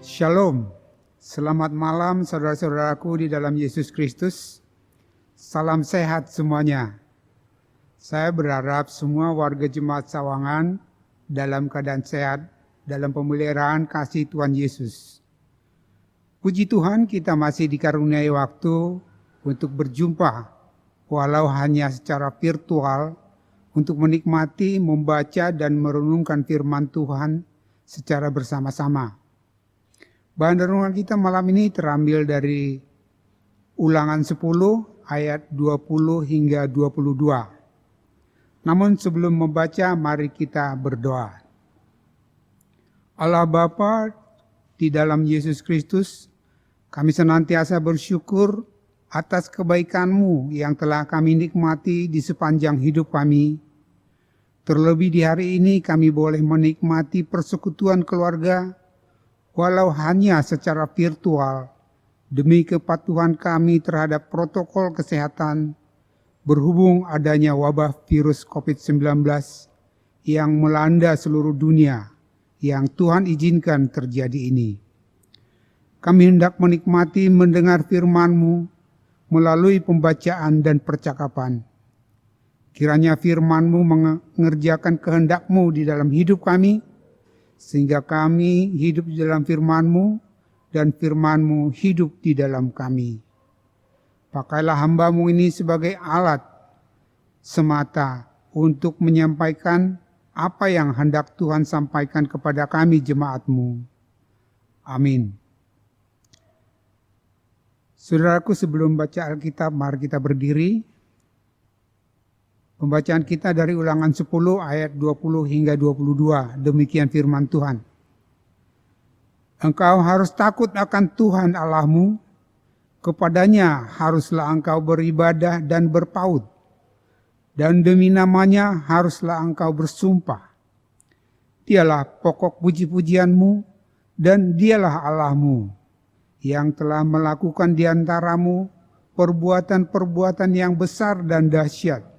Shalom, selamat malam saudara-saudaraku di dalam Yesus Kristus. Salam sehat semuanya. Saya berharap semua warga Jemaat Sawangan dalam keadaan sehat dalam pemeliharaan kasih Tuhan Yesus. Puji Tuhan, kita masih dikaruniai waktu untuk berjumpa walau hanya secara virtual untuk menikmati, membaca dan merenungkan firman Tuhan secara bersama-sama. Bahan renungan kita malam ini terambil dari Ulangan 10 ayat 20 hingga 22. Namun sebelum membaca, mari kita berdoa. Allah Bapa, di dalam Yesus Kristus, kami senantiasa bersyukur atas kebaikan-Mu yang telah kami nikmati di sepanjang hidup kami. Terlebih di hari ini kami boleh menikmati persekutuan keluarga, walau hanya secara virtual, demi kepatuhan kami terhadap protokol kesehatan berhubung adanya wabah virus COVID-19 yang melanda seluruh dunia yang Tuhan izinkan terjadi ini. Kami hendak menikmati mendengar firman-Mu melalui pembacaan dan percakapan. Kiranya firman-Mu mengerjakan kehendak-Mu di dalam hidup kami, sehingga kami hidup di dalam firman-Mu dan firman-Mu hidup di dalam kami. Pakailah hamba-Mu ini sebagai alat semata untuk menyampaikan apa yang hendak Tuhan sampaikan kepada kami jemaat-Mu. Amin. Saudaraku, sebelum baca Alkitab, mari kita berdiri. Pembacaan kita dari Ulangan 10 ayat 20 hingga 22. Demikian firman Tuhan. Engkau harus takut akan Tuhan Allahmu, kepadanya haruslah engkau beribadah dan berpaut, dan demi namanya haruslah engkau bersumpah. Dialah pokok puji-pujianmu, dan dialah Allahmu, yang telah melakukan di antaramu perbuatan-perbuatan yang besar dan dahsyat,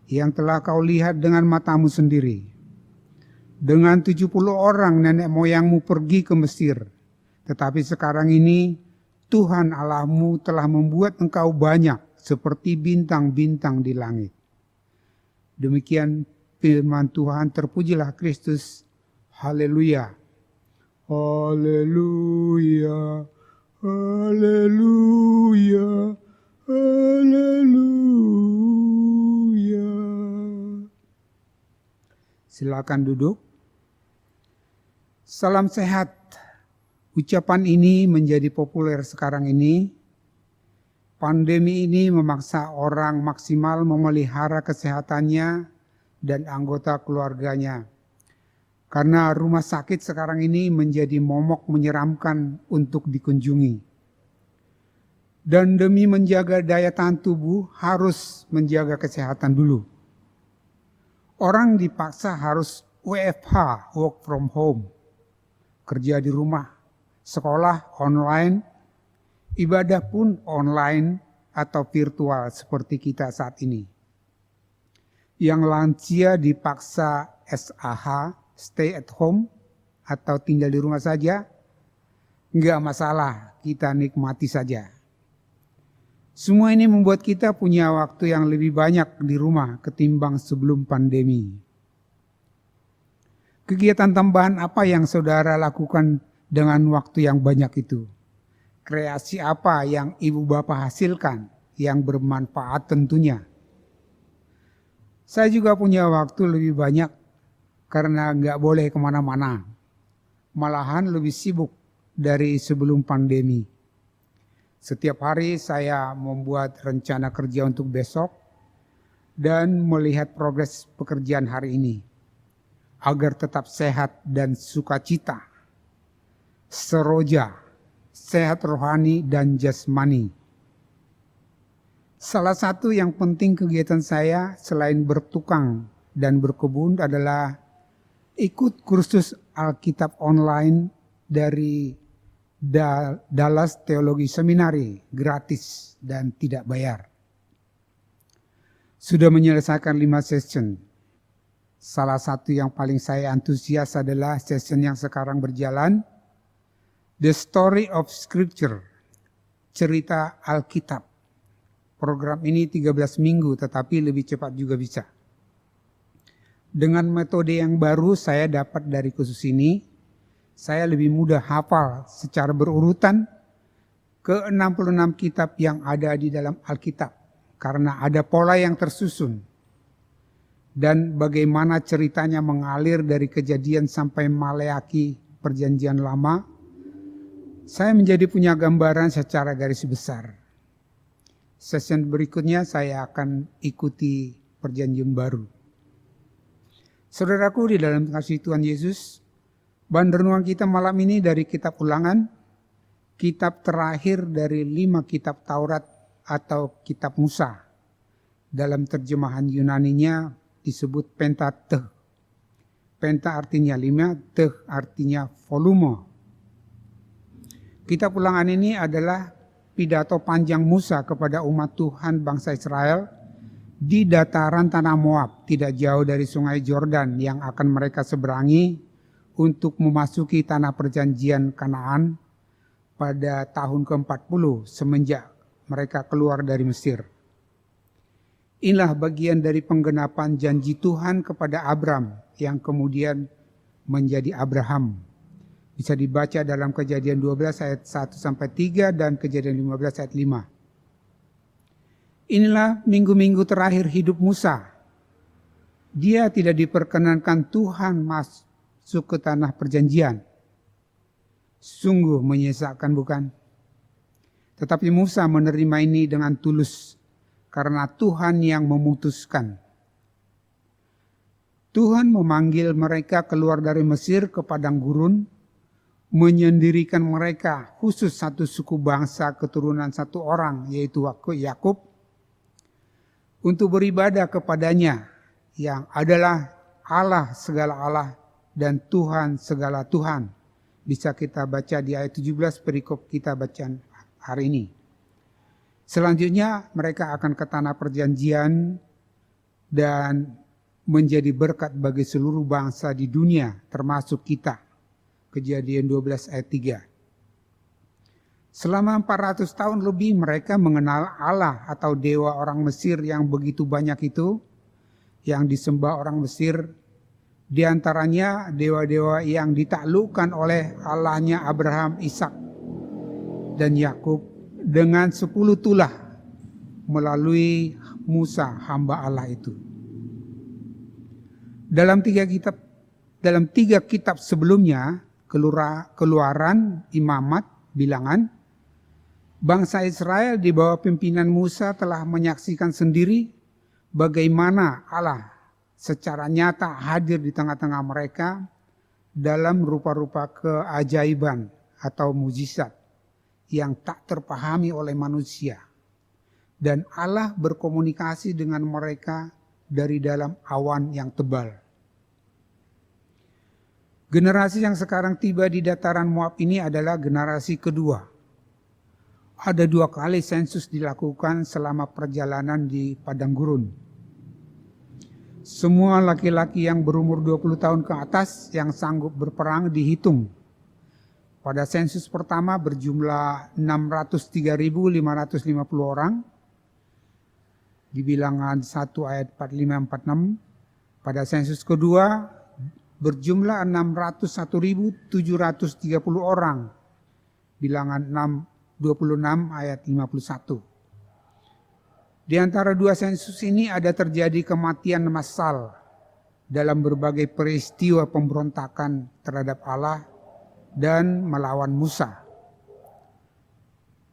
yang telah kau lihat dengan matamu sendiri. Dengan 70 orang nenek moyangmu pergi ke Mesir, tetapi sekarang ini Tuhan Allahmu telah membuat engkau banyak seperti bintang-bintang di langit. Demikian firman Tuhan, terpujilah Kristus. Haleluya. Haleluya. Haleluya. Haleluya. Silakan duduk. Salam sehat. Ucapan ini menjadi populer sekarang ini. Pandemi ini memaksa orang maksimal memelihara kesehatannya dan anggota keluarganya. Karena rumah sakit sekarang ini menjadi momok menyeramkan untuk dikunjungi. Dan demi menjaga daya tahan tubuh harus menjaga kesehatan dulu. Orang dipaksa harus WFH, work from home, kerja di rumah, sekolah online, ibadah pun online atau virtual seperti kita saat ini. Yang lansia dipaksa SAH, stay at home, atau tinggal di rumah saja, enggak masalah, kita nikmati saja. Semua ini membuat kita punya waktu yang lebih banyak di rumah ketimbang sebelum pandemi. Kegiatan tambahan apa yang saudara lakukan dengan waktu yang banyak itu? Kreasi apa yang ibu bapak hasilkan yang bermanfaat tentunya? Saya juga punya waktu lebih banyak karena nggak boleh kemana-mana. Malahan lebih sibuk dari sebelum pandemi. Setiap hari saya membuat rencana kerja untuk besok dan melihat progres pekerjaan hari ini agar tetap sehat dan sukacita, seroja, sehat rohani dan jasmani. Salah satu yang penting kegiatan saya selain bertukang dan berkebun adalah ikut kursus Alkitab online dari Dallas Theology Seminary, gratis dan tidak bayar. Sudah menyelesaikan 5 session. Salah satu yang paling saya antusias adalah session yang sekarang berjalan The Story of Scripture, cerita Alkitab. Program ini 13 minggu tetapi lebih cepat juga bisa. Dengan metode yang baru saya dapat dari kursus ini, saya lebih mudah hafal secara berurutan ke 66 kitab yang ada di dalam Alkitab. Karena ada pola yang tersusun. Dan bagaimana ceritanya mengalir dari Kejadian sampai Maleaki Perjanjian Lama, saya menjadi punya gambaran secara garis besar. Session berikutnya saya akan ikuti Perjanjian Baru. Saudaraku di dalam kasih Tuhan Yesus, bahan renungan kita malam ini dari kitab Ulangan, kitab terakhir dari 5 kitab Taurat atau kitab Musa. Dalam terjemahan Yunaninya disebut Pentateuch. Penta artinya 5, teuch artinya volume. Kitab Ulangan ini adalah pidato panjang Musa kepada umat Tuhan bangsa Israel di dataran tanah Moab, tidak jauh dari sungai Yordan yang akan mereka seberangi untuk memasuki tanah perjanjian Kanaan pada tahun ke-40 semenjak mereka keluar dari Mesir. Inilah bagian dari penggenapan janji Tuhan kepada Abram yang kemudian menjadi Abraham. Bisa dibaca dalam Kejadian 12 ayat 1-3 dan Kejadian 15 ayat 5. Inilah minggu-minggu terakhir hidup Musa. Dia tidak diperkenankan Tuhan masuk ke tanah perjanjian. Sungguh menyesakkan, bukan? Tetapi Musa menerima ini dengan tulus karena Tuhan yang memutuskan. Tuhan memanggil mereka keluar dari Mesir ke padang gurun, menyendirikan mereka khusus satu suku bangsa keturunan satu orang, yaitu Yakub, untuk beribadah kepadanya yang adalah Allah segala Allah dan Tuhan segala Tuhan. Bisa kita baca di ayat 17 perikop kita bacaan hari ini. Selanjutnya mereka akan ke tanah perjanjian dan menjadi berkat bagi seluruh bangsa di dunia termasuk kita. Kejadian 12 ayat 3. Selama 400 tahun lebih mereka mengenal Allah atau dewa orang Mesir yang begitu banyak itu yang disembah orang Mesir. Di antaranya dewa-dewa yang ditaklukkan oleh Allahnya Abraham, Ishak dan Yakub dengan 10 tulah melalui Musa hamba Allah itu. Dalam 3 kitab sebelumnya, Keluaran, Imamat, Bilangan, bangsa Israel di bawah pimpinan Musa telah menyaksikan sendiri bagaimana Allah secara nyata hadir di tengah-tengah mereka dalam rupa-rupa keajaiban atau mujizat yang tak terpahami oleh manusia. Dan Allah berkomunikasi dengan mereka dari dalam awan yang tebal. Generasi yang sekarang tiba di dataran Moab ini adalah generasi kedua. Ada 2 kali sensus dilakukan selama perjalanan di padang gurun. Semua laki-laki yang berumur 20 tahun ke atas yang sanggup berperang dihitung. Pada sensus pertama berjumlah 603.550 orang. Di Bilangan 1 ayat 45-46. Pada sensus kedua berjumlah 601.730 orang. Bilangan 26 ayat 51. Di antara 2 sensus ini ada terjadi kematian massal dalam berbagai peristiwa pemberontakan terhadap Allah dan melawan Musa.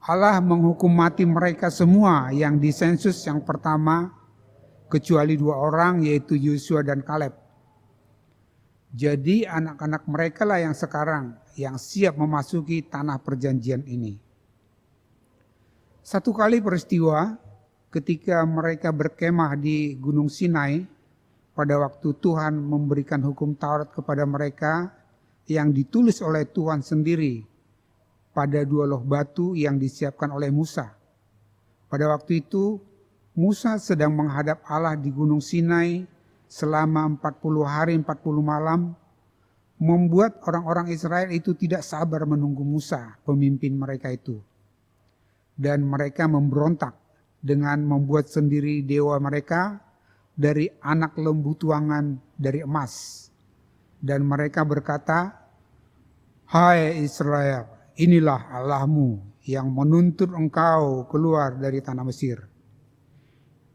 Allah menghukum mati mereka semua yang di sensus yang pertama kecuali 2 orang yaitu Yosua dan Kaleb. Jadi anak-anak mereka lah yang sekarang yang siap memasuki tanah perjanjian ini. Satu kali peristiwa ketika mereka berkemah di Gunung Sinai pada waktu Tuhan memberikan hukum Taurat kepada mereka yang ditulis oleh Tuhan sendiri pada 2 loh batu yang disiapkan oleh Musa. Pada waktu itu Musa sedang menghadap Allah di Gunung Sinai selama 40 hari 40 malam membuat orang-orang Israel itu tidak sabar menunggu Musa, pemimpin mereka itu. Dan mereka memberontak dengan membuat sendiri dewa mereka dari anak lembu tuangan dari emas. Dan mereka berkata, "Hai Israel, inilah Allahmu yang menuntut engkau keluar dari tanah Mesir."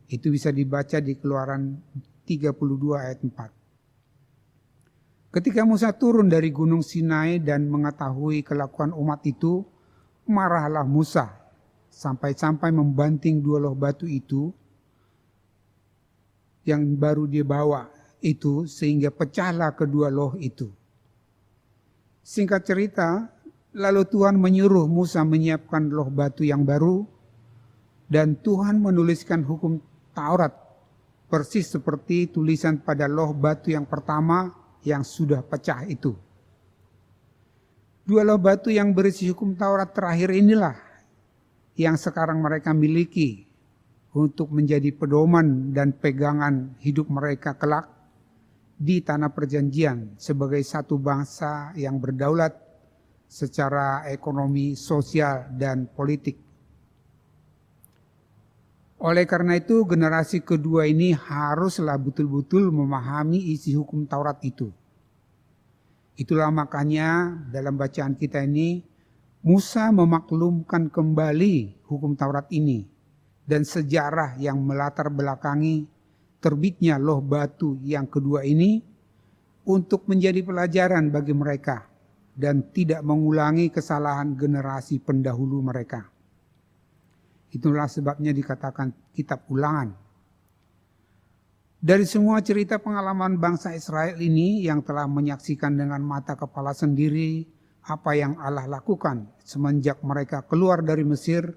Itu bisa dibaca di Keluaran 32 ayat 4. Ketika Musa turun dari Gunung Sinai dan mengetahui kelakuan umat itu, marahlah Musa sampai-sampai membanting 2 loh batu itu yang baru dia bawa itu, sehingga pecahlah kedua loh itu. Singkat cerita, lalu Tuhan menyuruh Musa menyiapkan loh batu yang baru, dan Tuhan menuliskan hukum Taurat persis seperti tulisan pada loh batu yang pertama yang sudah pecah itu. 2 loh batu yang berisi hukum Taurat terakhir inilah yang sekarang mereka miliki untuk menjadi pedoman dan pegangan hidup mereka kelak di tanah perjanjian sebagai satu bangsa yang berdaulat secara ekonomi, sosial, dan politik. Oleh karena itu, generasi kedua ini haruslah betul-betul memahami isi hukum Taurat itu. Itulah makanya dalam bacaan kita ini, Musa memaklumkan kembali hukum Taurat ini dan sejarah yang melatar belakangi terbitnya loh batu yang kedua ini untuk menjadi pelajaran bagi mereka dan tidak mengulangi kesalahan generasi pendahulu mereka. Itulah sebabnya dikatakan kitab Ulangan. Dari semua cerita pengalaman bangsa Israel ini yang telah menyaksikan dengan mata kepala sendiri apa yang Allah lakukan semenjak mereka keluar dari Mesir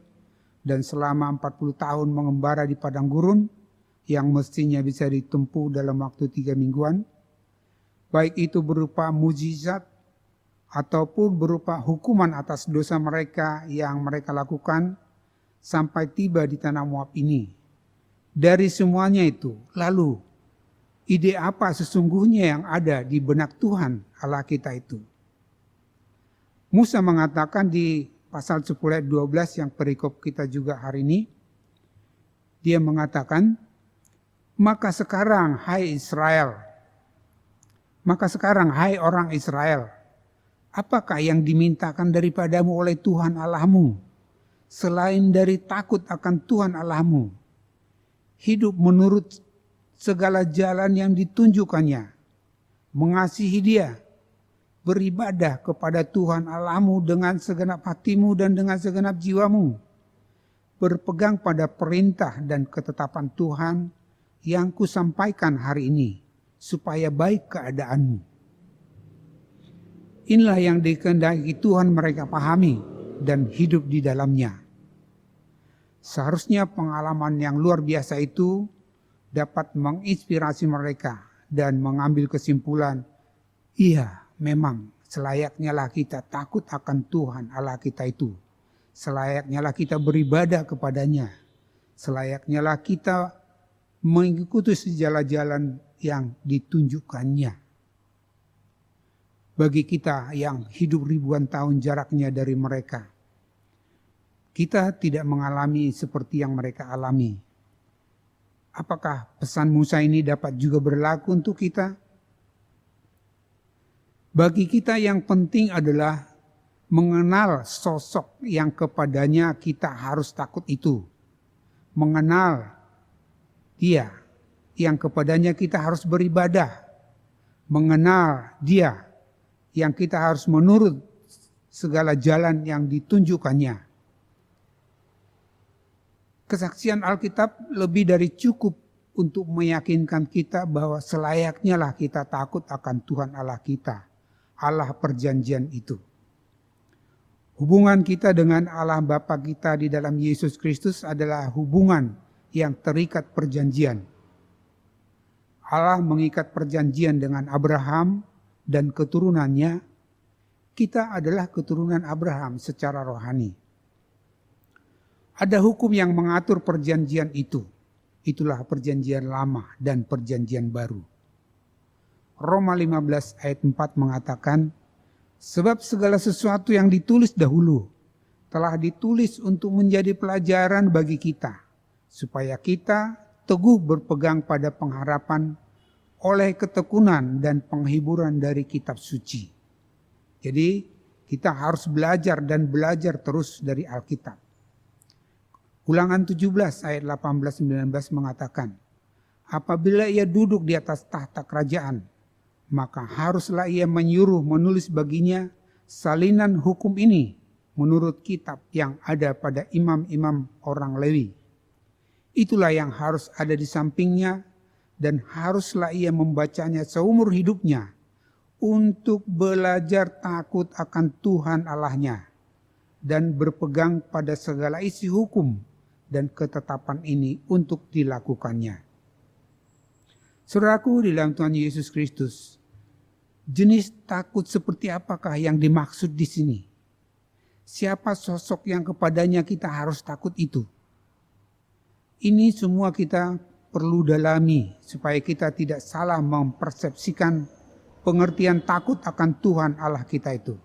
dan selama 40 tahun mengembara di padang gurun yang mestinya bisa ditempuh dalam waktu 3 mingguan, baik itu berupa mujizat ataupun berupa hukuman atas dosa mereka yang mereka lakukan sampai tiba di tanah Moab ini. Dari semuanya itu, lalu ide apa sesungguhnya yang ada di benak Tuhan Allah kita itu? Musa mengatakan di pasal 10 ayat 12 yang perikop kita juga hari ini, dia mengatakan, maka sekarang hai orang Israel, apakah yang dimintakan daripadamu oleh Tuhan Allahmu selain dari takut akan Tuhan Allahmu, hidup menurut segala jalan yang ditunjukkannya, mengasihi Dia, beribadah kepada Tuhan Allahmu dengan segenap hatimu dan dengan segenap jiwamu, berpegang pada perintah dan ketetapan Tuhan yang kusampaikan hari ini, supaya baik keadaanmu. Inilah yang dikehendaki Tuhan mereka pahami dan hidup di dalamnya. Seharusnya pengalaman yang luar biasa itu dapat menginspirasi mereka dan mengambil kesimpulan, iya memang selayaknya lah kita takut akan Tuhan Allah kita itu. Selayaknya lah kita beribadah kepadanya. Selayaknya lah kita mengikuti jalan-jalan yang ditunjukkannya. Bagi kita yang hidup ribuan tahun jaraknya dari mereka, kita tidak mengalami seperti yang mereka alami. Apakah pesan Musa ini dapat juga berlaku untuk kita? Bagi kita yang penting adalah mengenal sosok yang kepadanya kita harus takut itu. Mengenal Dia yang kepadanya kita harus beribadah. Mengenal Dia yang kita harus menurut segala jalan yang ditunjukkannya. Kesaksian Alkitab lebih dari cukup untuk meyakinkan kita bahwa selayaknya lah kita takut akan Tuhan Allah kita, Allah perjanjian itu. Hubungan kita dengan Allah Bapa kita di dalam Yesus Kristus adalah hubungan yang terikat perjanjian. Allah mengikat perjanjian dengan Abraham dan keturunannya. Kita adalah keturunan Abraham secara rohani. Ada hukum yang mengatur perjanjian itu. Itulah perjanjian lama dan perjanjian baru. Roma 15 ayat 4 mengatakan, sebab segala sesuatu yang ditulis dahulu telah ditulis untuk menjadi pelajaran bagi kita, supaya kita teguh berpegang pada pengharapan oleh ketekunan dan penghiburan dari kitab suci. Jadi kita harus belajar dan belajar terus dari Alkitab. Ulangan 17 ayat 18-19 mengatakan, apabila ia duduk di atas tahta kerajaan, maka haruslah ia menyuruh menulis baginya salinan hukum ini menurut kitab yang ada pada imam-imam orang Lewi. Itulah yang harus ada di sampingnya dan haruslah ia membacanya seumur hidupnya untuk belajar takut akan Tuhan Allahnya dan berpegang pada segala isi hukum dan ketetapan ini untuk dilakukannya. Saudaraku di dalam Tuhan Yesus Kristus, jenis takut seperti apakah yang dimaksud di sini? Siapa sosok yang kepadanya kita harus takut itu? Ini semua kita perlu dalami supaya kita tidak salah mempersepsikan pengertian takut akan Tuhan Allah kita itu.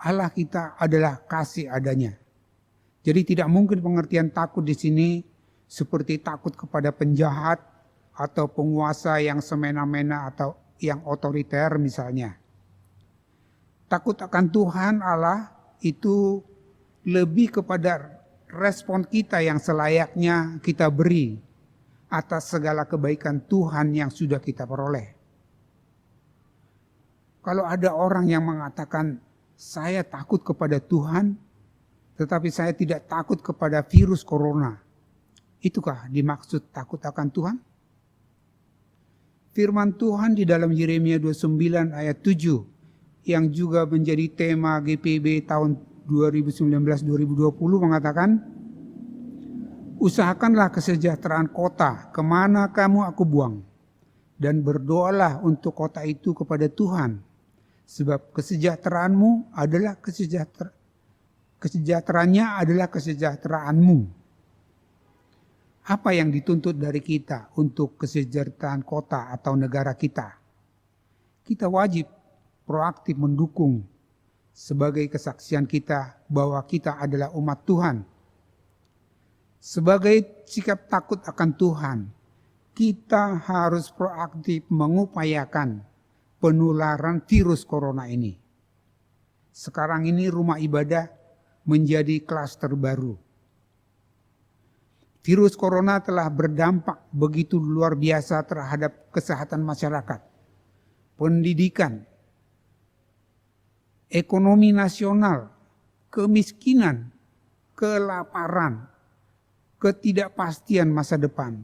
Allah kita adalah kasih adanya. Jadi tidak mungkin pengertian takut di sini seperti takut kepada penjahat atau penguasa yang semena-mena atau yang otoriter misalnya. Takut akan Tuhan Allah itu lebih kepada respon kita yang selayaknya kita beri atas segala kebaikan Tuhan yang sudah kita peroleh. Kalau ada orang yang mengatakan, saya takut kepada Tuhan, tetapi saya tidak takut kepada virus corona. Itukah dimaksud takut akan Tuhan? Firman Tuhan di dalam Yeremia 29 ayat 7 yang juga menjadi tema GPB tahun 2019-2020 mengatakan, usahakanlah kesejahteraan kota kemana kamu aku buang, dan berdoalah untuk kota itu kepada Tuhan, sebab kesejahteraanmu adalah kesejahteraannya adalah kesejahteraanmu. Apa yang dituntut dari kita untuk kesejahteraan kota atau negara kita? Kita wajib proaktif mendukung sebagai kesaksian kita bahwa kita adalah umat Tuhan. Sebagai sikap takut akan Tuhan, kita harus proaktif mengupayakan penularan virus corona ini. Sekarang ini rumah ibadah menjadi klaster baru. Virus corona telah berdampak begitu luar biasa terhadap kesehatan masyarakat, pendidikan, ekonomi nasional, kemiskinan, kelaparan, ketidakpastian masa depan,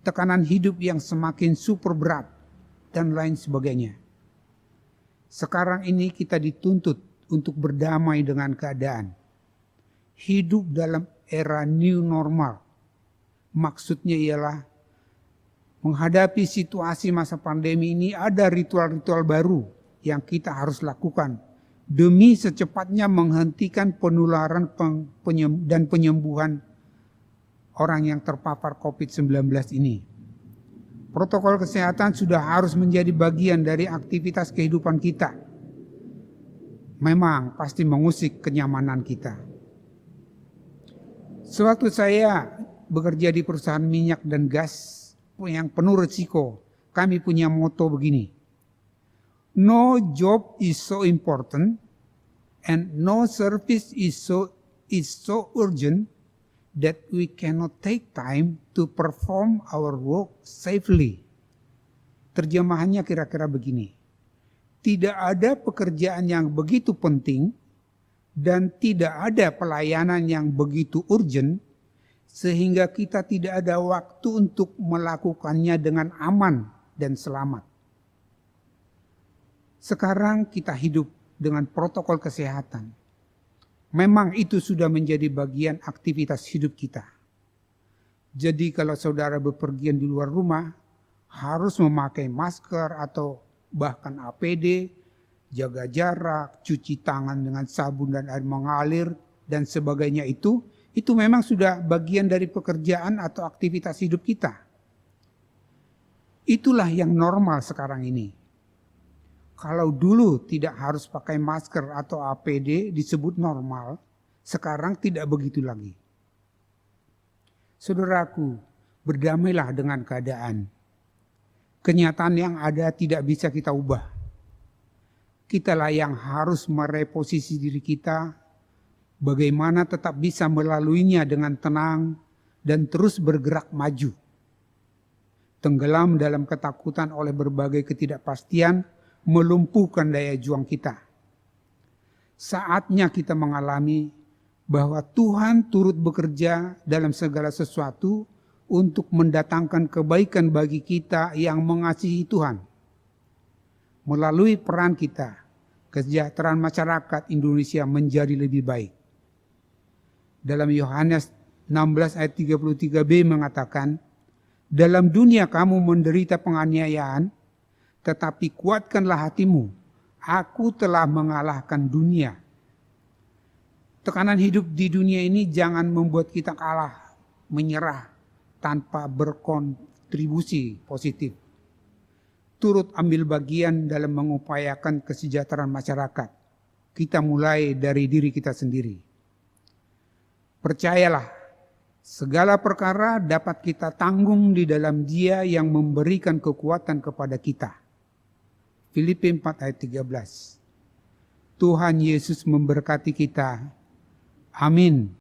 tekanan hidup yang semakin super berat, dan lain sebagainya. Sekarang ini kita dituntut untuk berdamai dengan keadaan. Hidup dalam era new normal. Maksudnya ialah menghadapi situasi masa pandemi ini ada ritual-ritual baru yang kita harus lakukan demi secepatnya menghentikan penularan dan penyembuhan orang yang terpapar COVID-19 ini. Protokol kesehatan sudah harus menjadi bagian dari aktivitas kehidupan kita. Memang pasti mengusik kenyamanan kita. Sewaktu saya bekerja di perusahaan minyak dan gas yang penuh risiko, kami punya moto begini. No job is so important and no service is so urgent that we cannot take time to perform our work safely. Terjemahannya kira-kira begini. Tidak ada pekerjaan yang begitu penting dan tidak ada pelayanan yang begitu urgent sehingga kita tidak ada waktu untuk melakukannya dengan aman dan selamat. Sekarang kita hidup dengan protokol kesehatan. Memang itu sudah menjadi bagian aktivitas hidup kita. Jadi kalau saudara bepergian di luar rumah, harus memakai masker atau bahkan APD, jaga jarak, cuci tangan dengan sabun dan air mengalir, dan sebagainya itu memang sudah bagian dari pekerjaan atau aktivitas hidup kita. Itulah yang normal sekarang ini. Kalau dulu tidak harus pakai masker atau APD disebut normal, sekarang tidak begitu lagi. Saudaraku, berdamailah dengan keadaan. Kenyataan yang ada tidak bisa kita ubah. Kitalah yang harus mereposisi diri kita, bagaimana tetap bisa melaluinya dengan tenang dan terus bergerak maju. Tenggelam dalam ketakutan oleh berbagai ketidakpastian melumpuhkan daya juang kita. Saatnya kita mengalami bahwa Tuhan turut bekerja dalam segala sesuatu untuk mendatangkan kebaikan bagi kita yang mengasihi Tuhan. Melalui peran kita, kesejahteraan masyarakat Indonesia menjadi lebih baik. Dalam Yohanes 16 ayat 33b mengatakan, dalam dunia kamu menderita penganiayaan, tetapi kuatkanlah hatimu, aku telah mengalahkan dunia. Tekanan hidup di dunia ini jangan membuat kita kalah, menyerah, tanpa berkontribusi positif. Turut ambil bagian dalam mengupayakan kesejahteraan masyarakat. Kita mulai dari diri kita sendiri. Percayalah, segala perkara dapat kita tanggung di dalam Dia yang memberikan kekuatan kepada kita. Filipi 4 ayat 13. Tuhan Yesus memberkati kita. Amin.